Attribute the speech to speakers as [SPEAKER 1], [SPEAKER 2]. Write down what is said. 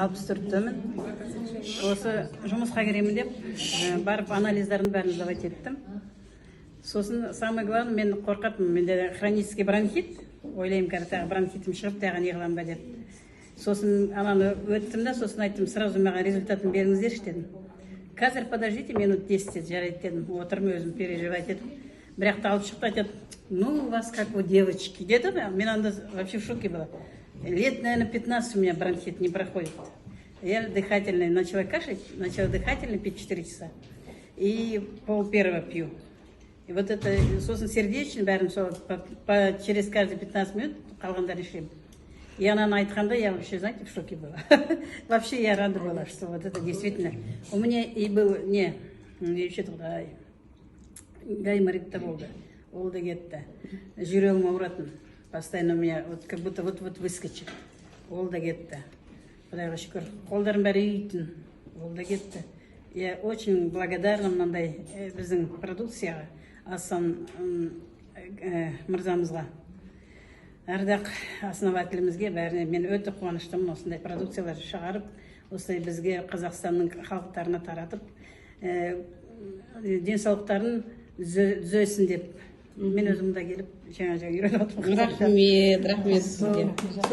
[SPEAKER 1] 64-темін. Осы жұмысқа керемін деп, барып анализдарын бәрін сдавать еттім. Сосын, самое главное, мен қорқатым, менде хронический бронхит, ойлаймын, тағы бронхитім шығып, тағы неғылам ба деп. Сосын ананы өттім да, сосын айттым, сразу маған результатын беріңіздерші дедім. Қазір подождите, минут 10 жарайды дедім, отырмын өзім переживать етіп. Бірақ алып шықты, айтады, ну, у вас как у девочки. Деді, мен анда вообще в шоке была. Лет, наверное, 15 у меня бронхит не проходит. Я дыхательный, начала кашлять, начала дыхательный пить 4 часа. И пол-первого пью. И вот это, собственно, сердечный, бәрін через каждые 15 минут қалғандарын ішемін. И она айтқанда, я вообще, знаете, в шоке была. Вообще я рада была, что вот это действительно. У меня и был, еще тогда гайморит-то болды. Ол да кетті. Жүрегім ауыратын. Постоянно у меня вот как будто вот выскочит. Ол да кетті. Құдайға шүкір. Қолдарым бәрі үйттін. Ол да кетті. Я очень благодарна мынандай біздің продукцияға, Асан мырзамызға. Ардақ основателімізге бәріне мен өте қуаныштымын осындай продукциялар шығарып, осылай бізге Қазақстанның халықтарына таратып, денсаулықтарын түзесін деп. Мен өзім де келіп, жаңа үйреніп отырмын.
[SPEAKER 2] Рахмет.